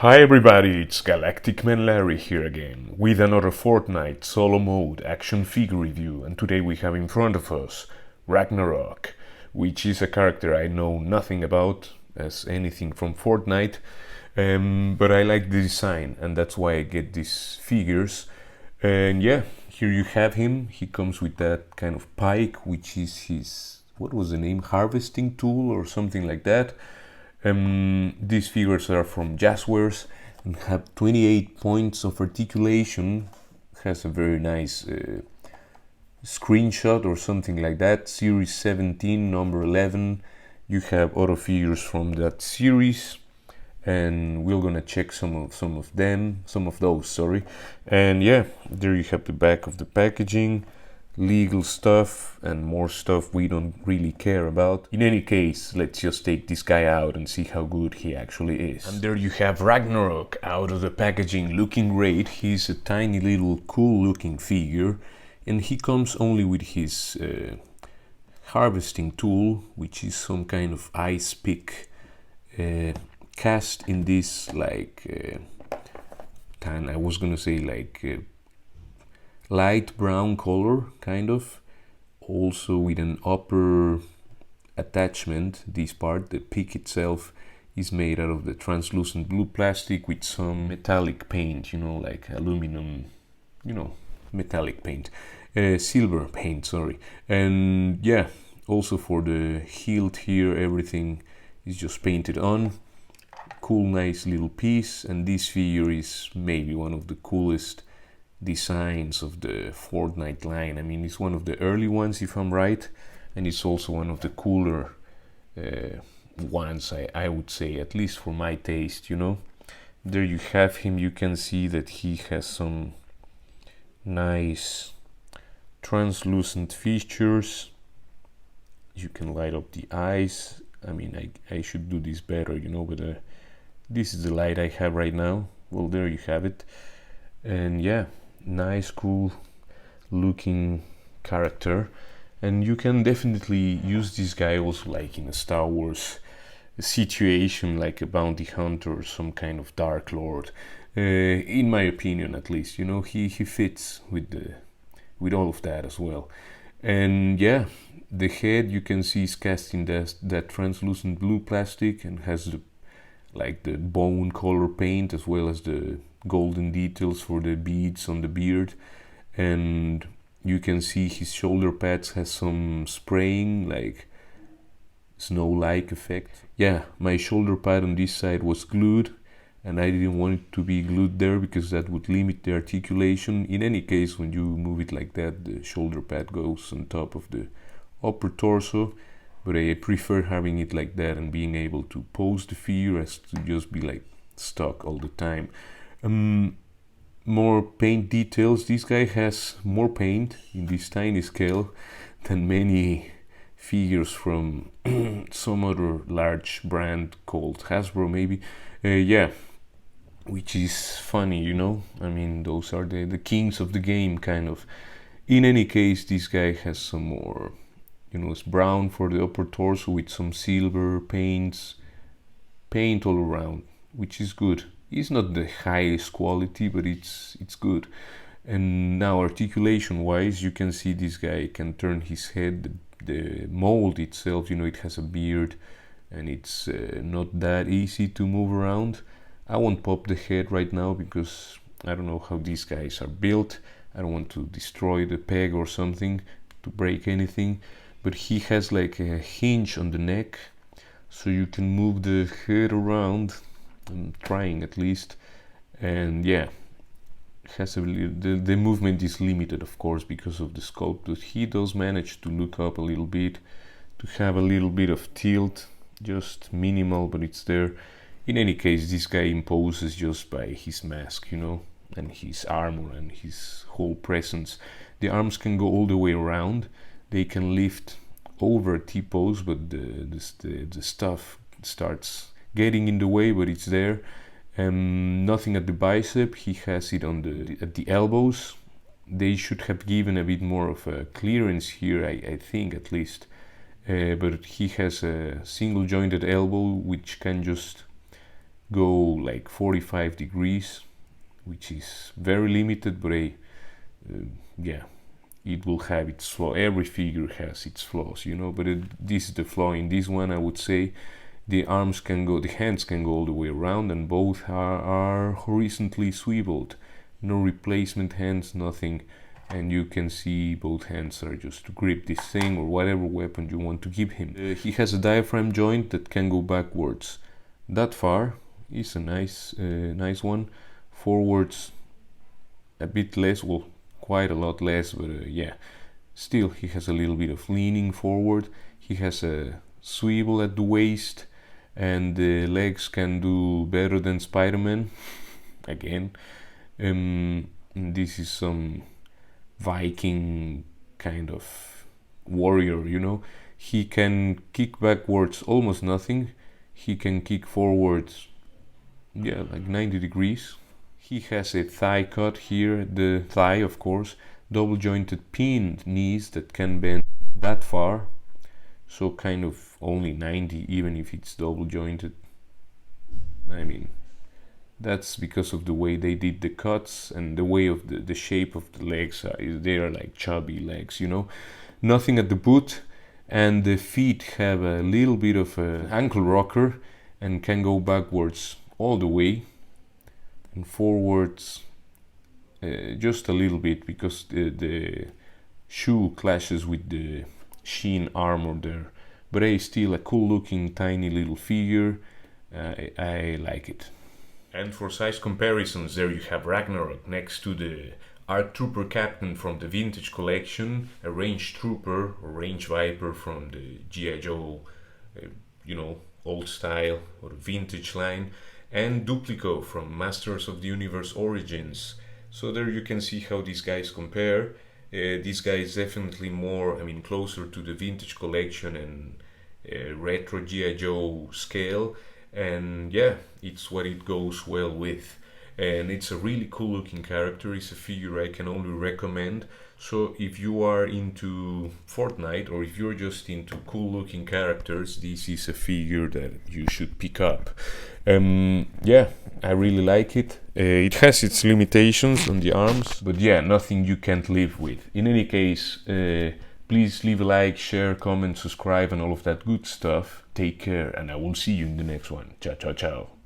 Hi everybody, it's Galactic Man Larry here again with another Fortnite solo mode action figure review, and today we have in front of us Ragnarok, which is a character I know nothing about as anything from Fortnite, but I like the design and that's why I get these figures. And yeah, here you have him. He comes with that kind of pike, which is his, what was the name, harvesting tool or something like that. These figures are from Jazwares and have 28 points of articulation. Has a very nice screenshot or something like that. Series 17, number 11. You have other figures from that series, and we're gonna check some of those. Sorry, and yeah, there you have the back of the packaging. Legal stuff and more stuff we don't really care about. In any case, let's just take this guy out and see how good he actually is. And there you have Ragnarok out of the packaging, looking great. He's a tiny little cool looking figure, and he comes only with his harvesting tool, which is some kind of ice pick cast in this like I was gonna say like light brown color, kind of, also with an upper attachment. This part, the pick itself, is made out of the translucent blue plastic with some metallic paint, like aluminum, metallic paint, silver paint, sorry. And yeah, also for the hilt here, everything is just painted on. Cool, nice little piece, and this figure is maybe one of the coolest designs of the Fortnite line. I mean, it's one of the early ones, if I'm right, and it's also one of the cooler ones, I would say, at least for my taste. There you have him. You can see that he has some nice translucent features. You can light up the eyes. I mean, I should do this better, but this is the light I have right now. Well, there you have it. And yeah, nice, cool looking character, and you can definitely use this guy also like in a Star Wars situation, like a bounty hunter or some kind of dark lord, in my opinion, at least. He fits with all of that as well. And yeah, the head, you can see, is cast in that translucent blue plastic and has the bone color paint, as well as the golden details for the beads on the beard. And you can see his shoulder pads has some spraying, like snow-like effect. Yeah, my shoulder pad on this side was glued, and I didn't want it to be glued there because that would limit the articulation. In any case, when you move it like that, the shoulder pad goes on top of the upper torso, but I prefer having it like that and being able to pose the figure as to just be like stuck all the time. More paint details. This guy has more paint in this tiny scale than many figures from some other large brand called Hasbro, maybe. Yeah, which is funny, I mean, those are the kings of the game, kind of. In any case, this guy has some more, it's brown for the upper torso with some silver paint all around, which is good. It's not the highest quality, but it's good. And now, articulation wise, you can see this guy can turn his head. The mold itself, it has a beard, and it's not that easy to move around. I won't pop the head right now because I don't know how these guys are built. I don't want to destroy the peg or something, to break anything. But he has like a hinge on the neck, so you can move the head around. I'm trying, at least. And yeah, has the movement is limited, of course, because of the sculpt, but he does manage to look up a little bit, to have a little bit of tilt, just minimal, but it's there. In any case, this guy imposes just by his mask, and his armor and his whole presence. The arms can go all the way around. They can lift over T-pose, but the stuff starts getting in the way, but it's there. Nothing at the bicep. He has it at the elbows. They should have given a bit more of a clearance here, I think, at least. But he has a single jointed elbow which can just go like 45 degrees, which is very limited, but yeah, it will have its flaw. Every figure has its flaws, you know, but this is the flaw in this one. I would say the arms can go, the hands can go all the way around, and both are horizontally swiveled. No replacement hands, nothing. And you can see both hands are just to grip this thing or whatever weapon you want to give him. He has a diaphragm joint that can go backwards that far. Is a nice one. Forwards a bit less, well, quite a lot less, but yeah, still he has a little bit of leaning forward. He has a swivel at the waist, and the legs can do better than Spider-Man again. This is some Viking kind of warrior, you know. He can kick backwards almost nothing. He can kick forwards, yeah, like 90 degrees. He has a thigh cut here, the thigh, of course, double jointed pinned knees that can bend that far, so kind of only 90, even if it's double jointed. I mean, that's because of the way they did the cuts and the way of the shape of the legs. They are like chubby legs, you know. Nothing at the boot, and the feet have a little bit of an ankle rocker and can go backwards all the way and forwards just a little bit, because the shoe clashes with the sheen armor there. But it's still a cool looking tiny little figure. I like it. And for size comparisons, there you have Ragnarok next to the ARC Trooper Captain from the Vintage Collection, a Range Trooper or Range Viper from the G.I. Joe, you know, old style or vintage line, and Duplico from Masters of the Universe Origins. So there you can see how these guys compare. This guy is definitely more, I mean, closer to the Vintage Collection and retro G.I. Joe scale. And yeah, it's what it goes well with, and it's a really cool looking character. It's a figure I can only recommend. So if you are into Fortnite, or if you're just into cool looking characters, this is a figure that you should pick up. Yeah, I really like it. It has its limitations on the arms, but yeah, nothing you can't live with. In any case, please leave a like, share, comment, subscribe, and all of that good stuff. Take care, and I will see you in the next one. Ciao, ciao, ciao.